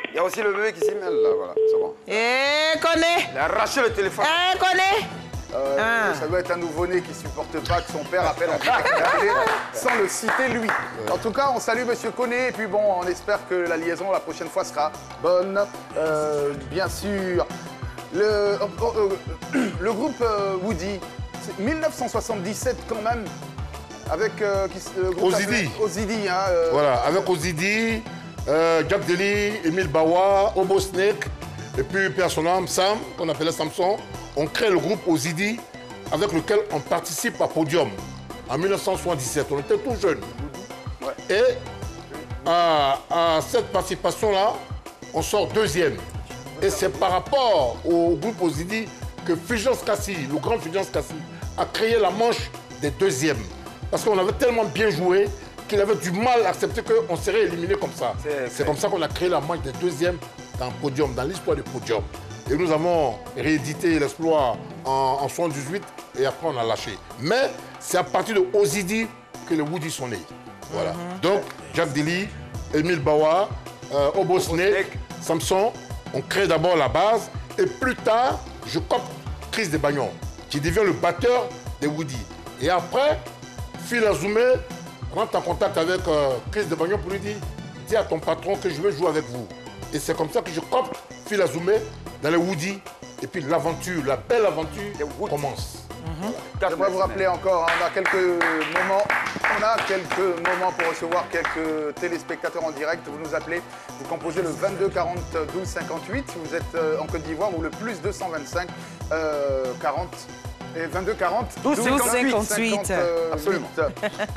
Il y a aussi le bébé qui s'y mêle, là, voilà, c'est bon. Eh, Koné. Il a arraché le téléphone. Eh, Koné. Ça doit être un nouveau-né qui ne supporte pas que son père appelle en direct sans le citer lui. En tout cas, on salue Monsieur Koné et puis bon, on espère que la liaison la prochaine fois sera bonne. Bien sûr, le groupe Woody, 1977 quand même, avec le groupe Ozidi. Ozidi. Hein, Voilà, avec Ozidi, Jack Deli, Emile Bawa, Obo Snake, et puis personnellement Sam, qu'on appelait Samson. On crée le groupe Ozidi avec lequel on participe à Podium en 1977. On était tout jeunes. Et à cette participation-là, on sort deuxième. Et c'est par rapport au groupe Ozidi que Fulgence Kassi, le grand Fulgence Kassi, a créé la manche des deuxièmes. Parce qu'on avait tellement bien joué qu'il avait du mal à accepter qu'on serait éliminé comme ça. C'est comme ça qu'on a créé la manche des deuxièmes dans Podium, dans l'histoire du Podium. Et nous avons réédité l'exploit en 78 et après on a lâché. Mais c'est à partir de Ozidi que les Woody sont nés. Voilà. Donc, Jack Deli, Emile Bawa, Obo Snake, Samson, on crée d'abord la base et plus tard, je copte Chris Desbagnon qui devient le batteur des Woody. Et après, Phil Azoumé rentre en contact avec Chris Desbagnon pour lui dire « Dis à ton patron que je veux jouer avec vous ». Et c'est comme ça que je copte Phil Azoumé dans les Woody. Et puis l'aventure, la belle aventure commence. J'aimerais vous rappeler encore, on a quelques moments pour recevoir quelques téléspectateurs en direct. Vous nous appelez, vous composez le 22 40 12 58 si vous êtes en Côte d'Ivoire ou le plus 225 40 et 22 40 12 58. Absolument.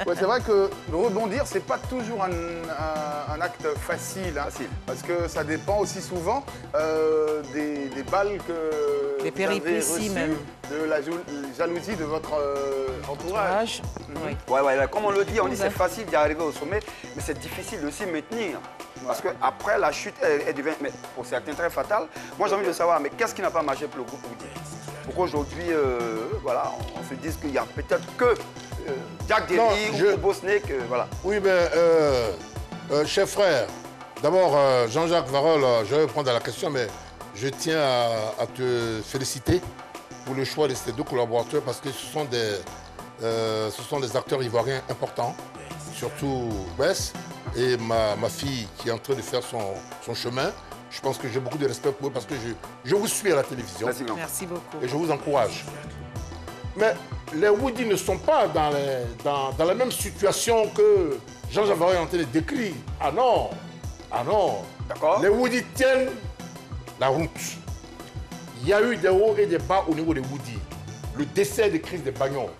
Ouais, c'est vrai que rebondir, c'est pas toujours un acte facile, hein, parce que ça dépend aussi souvent des balles que des péripéties même. De la jalousie de votre entourage. Oui. Ouais, comme on le dit, on dit c'est facile d'y arriver au sommet, mais c'est difficile de s'y maintenir. Parce qu'après, la chute, elle devient, mais pour certains, très fatale. Moi, j'ai envie de savoir, mais qu'est-ce qui n'a pas marché pour le groupe Woody? Pourquoi aujourd'hui, voilà, on se dit qu'il y a peut-être que Jack Deli ou Obo Snake, voilà. Oui, mais, cher frère, d'abord, Jean-Jacques Varol, je vais répondre à la question, mais je tiens à te féliciter pour le choix de ces deux collaborateurs parce que ce sont des acteurs ivoiriens importants, surtout Wes et ma fille qui est en train de faire son chemin. Je pense que j'ai beaucoup de respect pour eux parce que je vous suis à la télévision. Merci beaucoup. Et je vous encourage. Mais les Woody ne sont pas dans la même situation que Jean-Jacques Varol est en train de décrire. Ah non. Ah non. D'accord. Les Woody tiennent la route. Il y a eu des hauts et des bas au niveau des Woody. Le décès de Chris Desbagnon,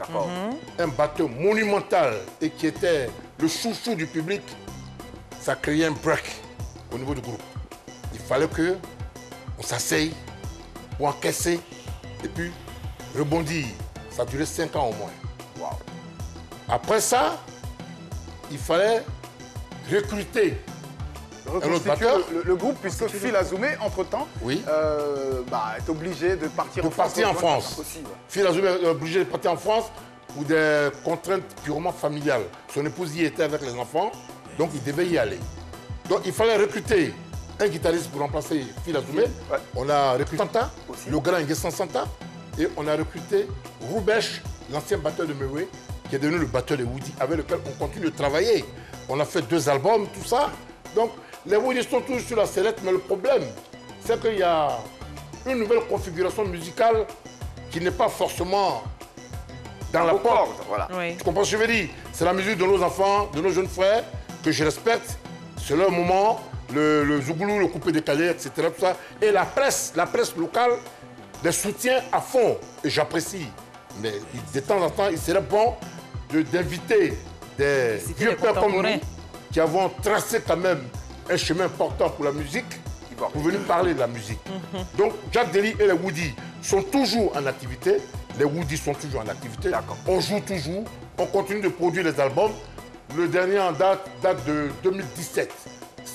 un batteur monumental et qui était le chouchou du public, ça créait un break au niveau du groupe. Il fallait qu'on s'asseye pour encaisser et puis rebondir. Ça a duré 5 ans au moins. Wow. Après ça, il fallait recruter un autre batteur. Le groupe, puisque Phil Azoumé, entre-temps, est obligé de partir en France. Phil Azoumé est obligé de partir en France pour des contraintes purement familiales. Son épouse y était avec les enfants, donc il devait y aller. Donc il fallait recruter un guitariste pour remplacer Fila Toumé. Ouais. On a recruté Santa, Aussi. le grand Nguessan Santa, et on a recruté Roubesh, l'ancien batteur de Mewe, qui est devenu le batteur de Woody, avec lequel on continue de travailler. On a fait 2 albums, tout ça. Donc les Woody sont toujours sur la sellette, mais le problème, c'est qu'il y a une nouvelle configuration musicale qui n'est pas forcément dans la porte. Voilà. Oui. Tu comprends ce que je veux dire? C'est la musique de nos enfants, de nos jeunes frères, que je respecte. C'est leur moment, le zouglou, le coupé décalé, etc. Tout ça. Et la presse locale, les soutiens à fond. Et j'apprécie. Mais de temps en temps, il serait bon d'inviter des Citer vieux les pères comme nous, contemporains. qui avons tracé quand même un chemin important pour la musique, pour venir parler de la musique. Donc, Jack Deli et les Woody sont toujours en activité. Les Woody sont toujours en activité. D'accord. On joue toujours. On continue de produire les albums. Le dernier en date de 2017.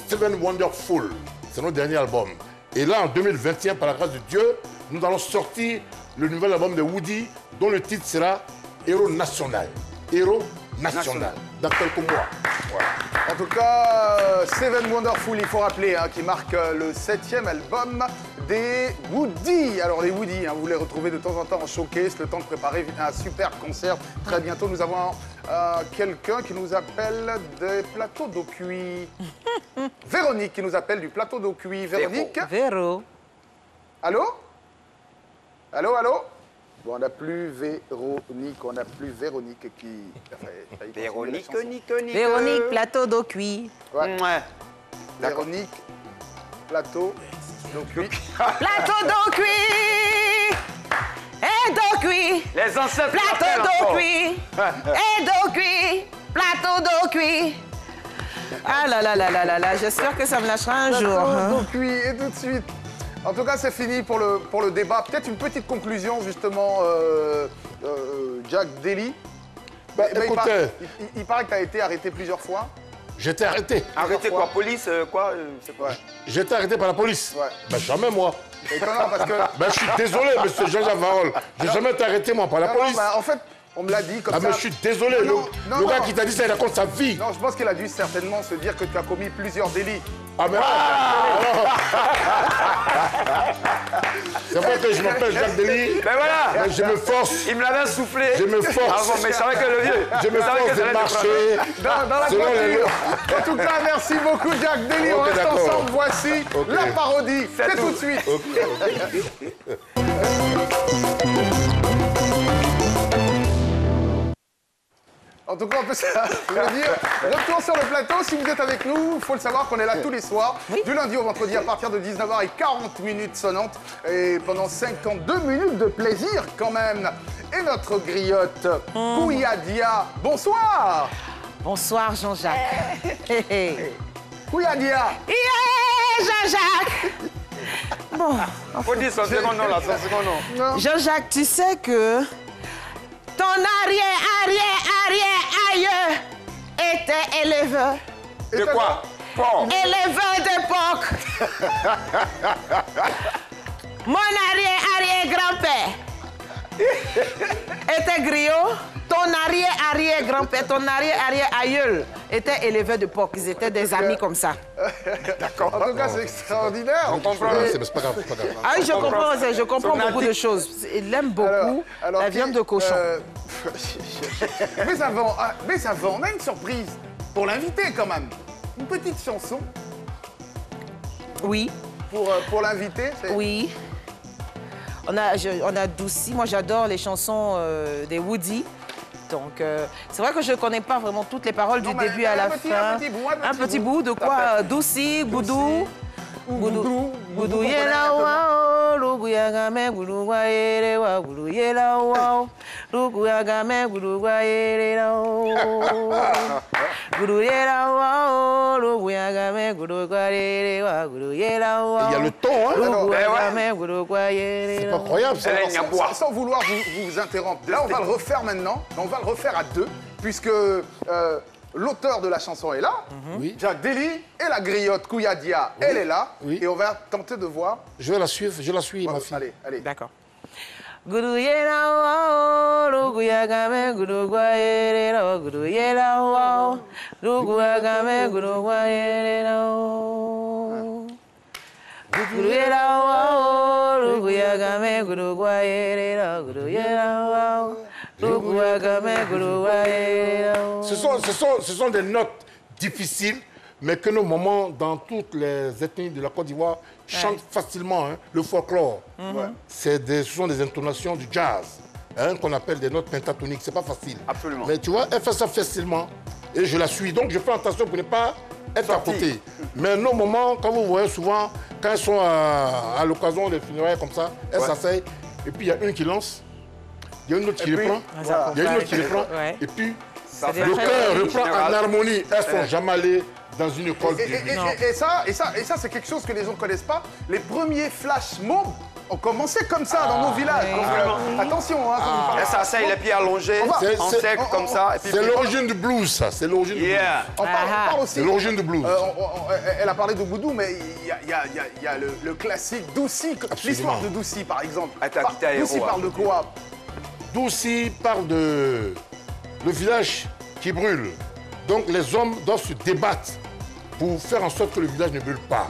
Seven Wonderful. C'est notre dernier album. Et là, en 2021, par la grâce de Dieu, nous allons sortir le nouvel album de Woody, dont le titre sera Héros National. Héros National. Dans quelques mois. Voilà. En tout cas, Seven Wonderful, il faut rappeler, hein, qui marque le 7e album des Woody. Alors les Woody, hein, vous les retrouvez de temps en temps en showcase, le temps de préparer un super concert. Très bientôt, nous avons quelqu'un qui nous appelle des plateaux d'eau cuit. Véronique qui nous appelle du plateau d'eau cuit. Véronique. Véro. Allô? Allô, allô? Bon, on n'a plus Véronique, on n'a plus Véronique qui... Véronique, Nique. Véronique, plateau d'eau cuit. Ouais. Ouais. D'accord. Véronique, plateau d'eau cuit. Plateau d'eau cuit. Et d'eau cuit. Les ancêtres. Plateau rappellent d'eau encore. cuit. Et d'eau cuit. Plateau d'eau cuit. Ah là là là là là là, j'espère que ça me lâchera un jour. Plateau hein. d'eau cuit, et tout de suite. En tout cas, c'est fini pour le débat. Peut-être une petite conclusion, justement, Jack Deli. Bah, Eh ben, écoutez, il paraît que tu as été arrêté plusieurs fois. j'étais arrêté. Arrêtez fois. quoi? Police, quoi? Je sais pas. Ouais. J'étais arrêté par la police. Ouais. Ben jamais moi. C'est étonnant parce que... Ben je suis désolé, monsieur Jean-Jacques Varol. J'ai jamais été arrêté moi par la Non, non, police. bah, en fait, on me l'a dit comme Ah ça. mais je suis désolé. Non, non, le gars non. qui t'a dit ça, il raconte sa vie. Non, je pense qu'il a dû certainement se dire que tu as commis plusieurs délits. Ah mais c'est vrai que je m'appelle Jacques Deli. Ben voilà. Mais je me force. Il me l'avait soufflé. Je me force. Ah bon, mais je savais que le vieux. Je me savais force que ça allait de te marcher. Dans la selon les voiture. lois. En tout cas, merci beaucoup, Jack Deli. On Ok, reste d'accord. ensemble. Voici Ok. la parodie. C'est C'est tout tout. de suite. En tout cas, on peut ça. Je veux dire, retour sur le plateau. Si vous êtes avec nous, il faut le savoir qu'on est là tous les soirs, du lundi au vendredi à partir de 19h et 40 minutes sonnantes. Et pendant 52 minutes de plaisir quand même. Et notre griotte, Kouyadia. Bonsoir. Bonsoir Jean-Jacques. Hé, hé. Kouyadia. Yeah, Jean-Jacques. Bon, Faut dire son second nom là, son second nom. Non. Jean-Jacques, tu sais que ton arrière-arrière-arrière-aïeux était éleveur. De quoi? Bon. Éleveur d'époque. Mon arrière-arrière-grand-père était griot. Ton arrière-arrière-grand-père, ton arrière-arrière-aïeul était éleveur d'époque. Ils étaient des amis comme ça. En tout cas, c'est extraordinaire. On comprend. C'est pas grave, c'est pas grave. Ah oui, je comprends beaucoup Somatique. de choses. Il aime beaucoup la viande de cochon. Mais avant, on a une surprise pour l'invité quand même. Une petite chanson Oui, pour l'invité. oui. On a Doucy. Moi, j'adore les chansons des Woody. Donc, c'est vrai que je ne connais pas vraiment toutes les paroles du mais début à la fin. un petit bout, Un petit bout de quoi? Doucy, Boudou. Boudou yela wao, lugu yagame boudou wa yere wa boudou yela wao, lugu yagame boudou wa yere wao, boudou yela wao, lugu yagame boudou wa yere wa boudou yela wao. Il y a le ton, hein. Lugu yagame boudou wa yere C'est wao. pas croyable ça. Elle est Niaboua. Sans vouloir vous interrompre. Là, on va le refaire maintenant. On va le refaire à deux, puisque l'auteur de la chanson est là. Oui. Jack Deli et la griotte Kouyadia, elle est là. Oui. Et on va tenter de voir. Je vais la suivre, je la suis, ma fille. Allez, allez. D'accord. Guruyera wao, Ruguyagame, Guruguayera, Guruyera wao, Ruguyagame, Guruguayera. Guruyera wao, Ruguyagame, Guruguayera, Guruyera wao, Ruguyagame, Guruguayera. Ce sont des notes difficiles, mais que nos mamans, dans toutes les ethnies de la Côte d'Ivoire, chantent facilement, hein, le folklore. Ce sont des intonations du jazz, hein, qu'on appelle des notes pentatoniques. C'est pas facile. Absolument. Mais tu vois, elle fait ça facilement et je la suis. Donc je fais attention pour ne pas être à côté. Mais nos mamans, quand vous voyez souvent, quand elles sont à l'occasion des funérailles comme ça, elles s'asseyent et puis il y a une qui lance, il y a une autre qui reprend, il y a une autre qui reprend, et puis le cœur reprend en harmonie. Elles sont jamais allées dans une école publique. Et ça c'est quelque chose que les gens ne connaissent pas. Les premiers flash mobs ont commencé comme ça dans nos villages. Donc, attention, hein, quand vous parlez. Elle s'asseye, les pieds allongés, en sec, comme ça. C'est l'origine du blues, ça. C'est l'origine du blues. On parle aussi. C'est l'origine du blues. Elle a parlé de Boudou, mais il y a le classique Doucy. L'histoire de Doucy, par exemple. Doucy parle de quoi? Doucy parle de le village qui brûle. Donc les hommes doivent se débattre pour faire en sorte que le village ne brûle pas.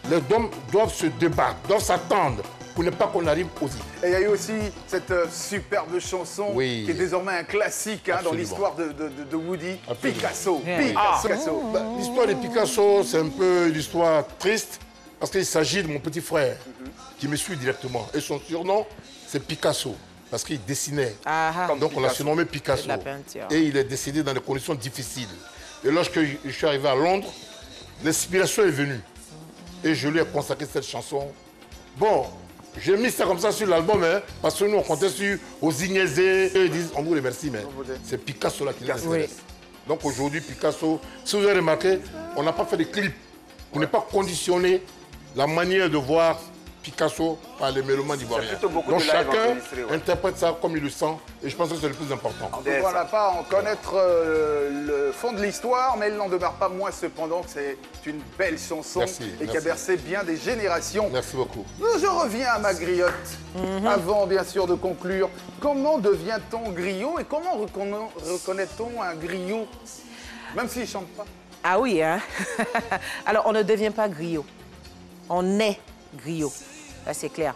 Les hommes doivent se débattre, doivent s'attendre pour ne pas qu'on arrive aussi. Et il y a eu aussi cette superbe chanson qui est désormais un classique, hein, dans l'histoire de Woody. Picasso. Picasso. L'histoire de Picasso, c'est un peu une histoire triste parce qu'il s'agit de mon petit frère qui me suit directement. Et son surnom, c'est Picasso. Parce qu'il dessinait. Donc on l'a surnommé Picasso. Et il est décédé dans des conditions difficiles. Et lorsque je suis arrivé à Londres, l'inspiration est venue. Et je lui ai consacré cette chanson. Bon, j'ai mis ça comme ça sur l'album, hein, parce que nous on comptait sur Ozignezé. Et ils disent, on vous remercie, mais c'est Picasso là qui l'a fait. Donc aujourd'hui, Picasso, si vous avez remarqué, on n'a pas fait de clip. On n'est pas conditionné la manière de voir Picasso par les mélomanes ivoiriens. Donc chacun interprète ça comme il le sent et je pense que c'est le plus important. On n'a pas à en connaître le fond de l'histoire, mais il n'en demeure pas moins cependant que c'est une belle chanson et qui a bercé bien des générations. Merci beaucoup. Je reviens à ma griotte. Avant bien sûr de conclure, comment devient-on griot et comment reconnaît-on un griot, même s'il ne chante pas? Ah oui, hein. Alors on ne devient pas griot, on est griot. Là, c'est clair.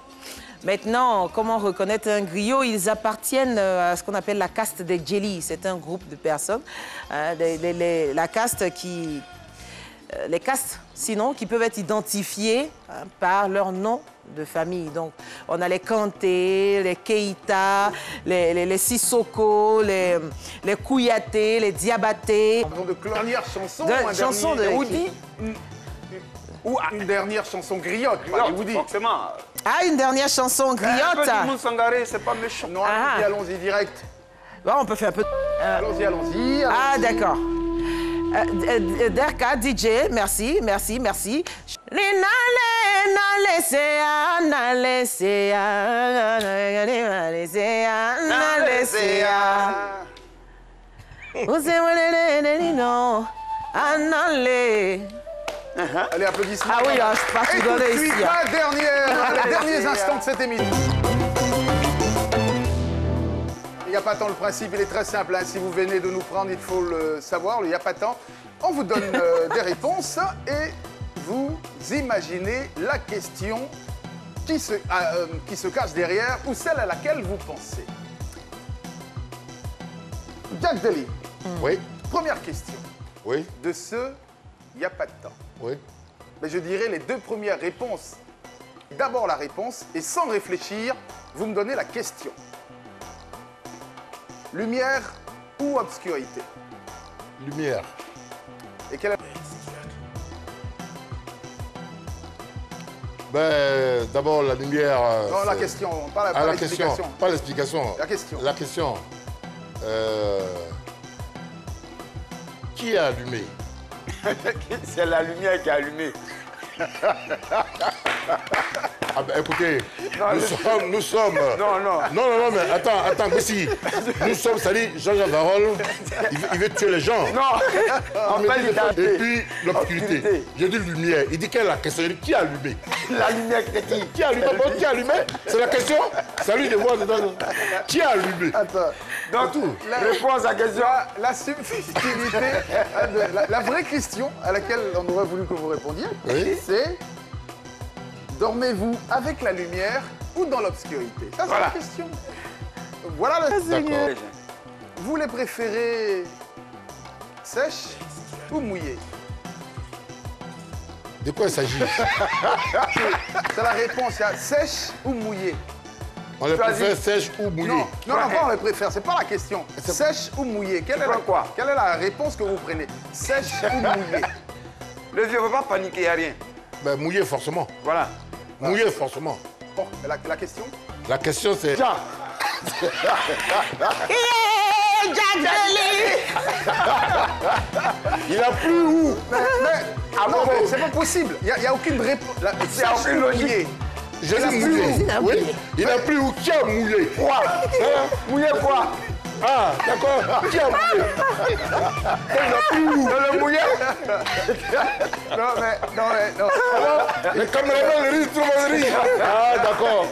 Maintenant, comment reconnaître un griot? Ils appartiennent à ce qu'on appelle la caste des Djeli. C'est un groupe de personnes, la caste qui... les castes, sinon, qui peuvent être identifiées par leur nom de famille. Donc, on a les Kanté, les Keïta, les Sissoko, les Kouyaté, les Diabaté. De dernière chanson, chanson de Woody. Ou une dernière chanson griotte, Woody. Forcément. Ah, une dernière chanson griotte. Un peu de Sangaré, c'est pas méchant. Non, allons-y direct. Bon, on peut faire un peu... Allons-y. Ah, d'accord. Derka, DJ, merci. Allez, applaudissements. Ah oui, là, je pars tout donner ici. Et tout de suite, les derniers instants de cette émission. Il n'y a pas tant, le principe, il est très simple. Hein. Si vous venez de nous prendre, il faut le savoir, il n'y a pas tant. On vous donne des réponses et vous imaginez la question qui se cache derrière ou celle à laquelle vous pensez. Jack Deli. Oui. Première question. Oui. De ce, il n'y a pas de temps. Oui. Mais je dirais les deux premières réponses. D'abord la réponse et sans réfléchir, vous me donnez la question. Lumière ou obscurité? Lumière. Et quelle... Ben, d'abord la lumière... non, la question, pas l'explication. Pas l'explication. La question. La question. Qui a allumé? C'est la lumière qui a allumé. Ah ben écoutez, nous sommes... Non, mais attends, Bessie. Nous sommes, c'est-à-dire, Jean-Jacques Varol, il veut tuer les gens. Non, Et puis, l'obscurité. J'ai dit lumière. Il dit quelle est la question? Il dit qui a allumé? La lumière, c'est qui? Qui a allumé? Bon, qui a allumé? C'est la question. C'est à lui de voir dedans. Qui a allumé? Attends. Donc, réponse à la question. La subtilité, la vraie question à laquelle on aurait voulu que vous répondiez, Oui. c'est dormez-vous avec la lumière ou dans l'obscurité? Ça, c'est Voilà. la question. Voilà le D'accord. Vous les préférez sèches ou mouillées? De quoi il s'agit? C'est la réponse, il y a sèche ou mouillée. On les préfère sèches ou mouillées? Non, pas on les préfère, c'est pas la question. Sèche ou mouillée? Quelle est la réponse que vous prenez? Sèche ou mouillée? Le vieux ne faut pas paniquer, il n'y a rien. Ben, mouillé forcément. Voilà. Mouillé forcément. Bon, la question? La question c'est... Tiens. Jack Deli! Il a plu où? Non, mais c'est pas possible. Il n'y a aucune réponse. C'est aucune logique. Je l'ai mouillé. Oui. Il a plu où? Qui a mouillé? Quoi? Mouillé quoi? Ah, d'accord. Qui a mouillé? Il a plu où? Le mouillé? Non. Les caméramans, le riz, tout le monde rit. Ah, d'accord.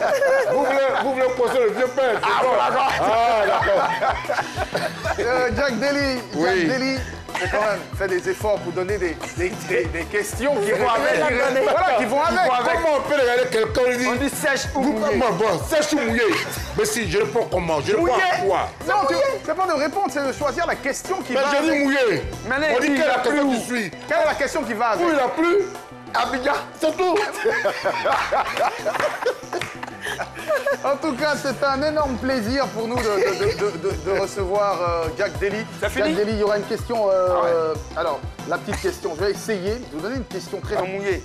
Vous voulez poser le vieux père? Ah, d'accord. Jack Deli, Oui. Jack Deli, j'ai quand même fait des efforts pour donner des questions qui vont avec. Voilà, qui vont avec. Comment on peut regarder quelqu'un et dire... On dit sèche ou Vous, mouillé. bon, sèche ou mouillé? Mais si, je réponds comment? Je réponds à quoi? Non, c'est pas de répondre, c'est de choisir la question qui Mais va j'ai dit avec. mouillé. Mais là, On dit il quelle est a la question plu qui suit? Quelle est la question qui va avec? Où il a plu? Abidjan. C'est tout. En tout cas, c'est un énorme plaisir pour nous de recevoir Jack Deli. C'est fini? Jack Deli, il y aura une question. Alors, la petite question, je vais essayer de vous donner une question très... Un mouillé.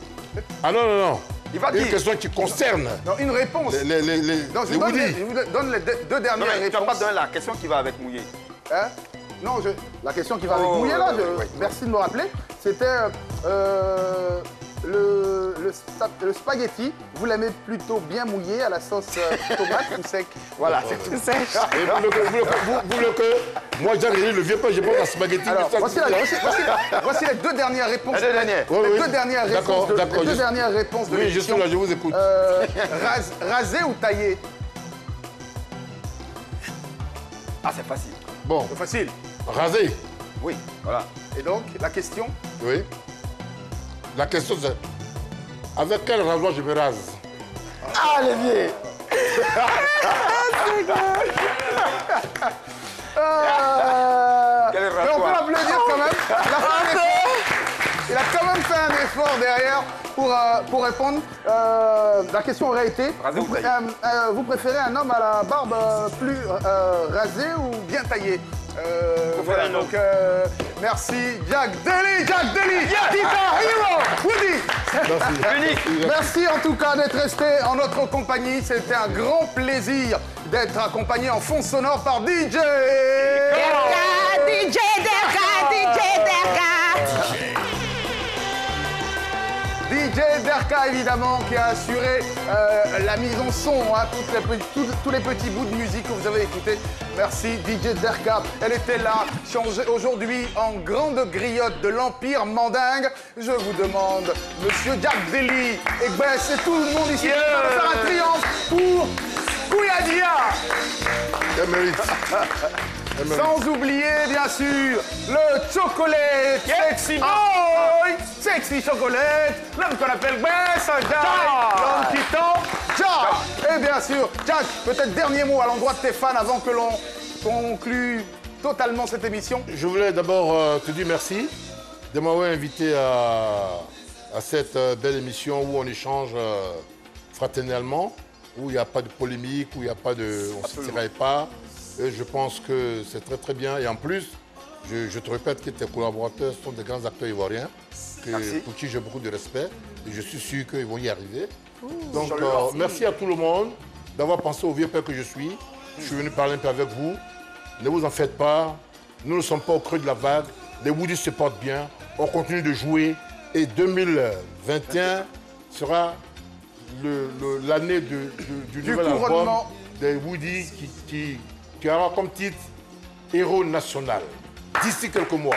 Ah non, non, non. Il va Une dire. question qui concerne Non, une réponse. Non, je vous donne les deux Non, dernières mais tu n'as pas réponses. donné la question qui va avec mouillé. Hein? Non, la question qui va avec mouillé, là, merci de me rappeler, c'était le spaghetti, vous l'aimez plutôt bien mouillé à la sauce tomate ou sec? Voilà, c'est tout. Sèche. Et vous voulez que moi, Jack Deli, le vieux père, je prends la spaghetti. Alors, voici les deux dernières réponses. Les deux dernières. Les deux dernières réponses de D'accord, les deux dernières réponses de Oui, je suis l'émission. là, je vous écoute. Rasé ou taillé? Ah, c'est facile. Bon, C'est facile. rasé. Oui, voilà. Et donc, la question? Oui. La question c'est, avec quel rasoir je me rase? Ah, Olivier. Quel Mais on peut rasoir. l'applaudir quand même. Il a quand même fait un effort derrière pour répondre. La question aurait été, Rasé ou taillé? vous préférez un homme à la barbe plus rasée ou bien taillé? Voilà, un homme. donc merci Jack Deli, Guitar Hero, Woody. Unique. Merci en tout cas d'être resté en notre compagnie. C'était un grand plaisir d'être accompagné en fond sonore par DJ. DJ Derka. DJ Derka, évidemment, qui a assuré la mise en son, hein, tous les petits bouts de musique que vous avez écoutés. Merci DJ Derka. Elle était là, changée aujourd'hui en grande griotte de l'Empire Mandingue. Je vous demande, Monsieur Jack Deli, et ben c'est tout le monde ici qui va faire un triomphe pour Kouyadia. Elle mérite. Sans oublier, bien sûr, le chocolate sexy boy, sexy chocolate, l'homme qu'on appelle Bessa Jack, l'homme qui tend Jack. Et bien sûr, Jack, peut-être dernier mot à l'endroit de tes fans avant que l'on conclue totalement cette émission. Je voulais d'abord te dire merci de m'avoir invité à cette belle émission où on échange fraternellement, où il n'y a pas de polémique, où il n'y a pas de... on ne se tiraille pas. Et je pense que c'est très très bien. Et en plus, je te répète que tes collaborateurs sont des grands acteurs ivoiriens, pour qui j'ai beaucoup de respect. Et je suis sûr qu'ils vont y arriver. Donc merci à tout le monde d'avoir pensé au vieux père que je suis. Je suis venu parler un peu avec vous. Ne vous en faites pas. Nous ne sommes pas au creux de la vague. Les Woody se portent bien. On continue de jouer. Et 2021 sera l'année du nouvel album couronnement des Woody qui aura comme titre Héros national d'ici quelques mois.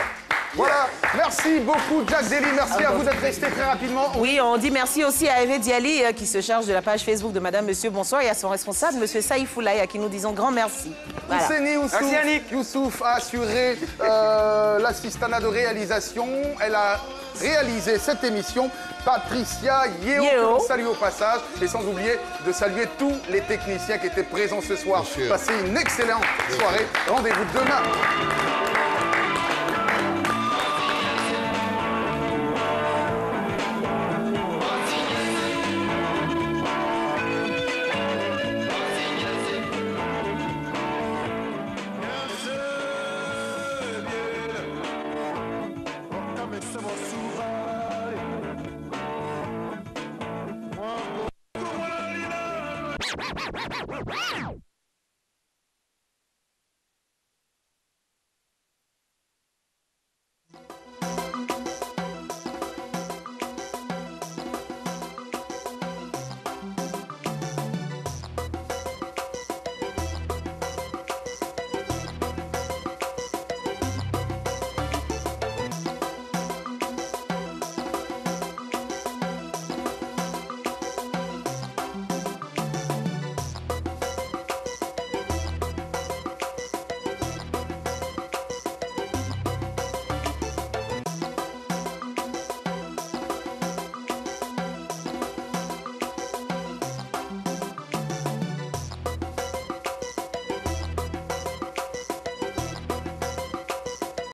Voilà, merci beaucoup Jack Dely, merci à vous d'être resté très rapidement. Oui, on dit merci aussi à Eve Diali qui se charge de la page Facebook de Madame, Monsieur, bonsoir, et à son responsable, Monsieur Saïf Oulaye, à qui nous disons grand merci. Voilà. Ouseni Merci, Yannick. Youssouf a assuré l'assistanat de réalisation. Elle a réalisé cette émission. Patricia Yeo, que l'on salue au passage. Et sans oublier de saluer tous les techniciens qui étaient présents ce soir. Passez une excellente soirée. Rendez-vous demain. Wow.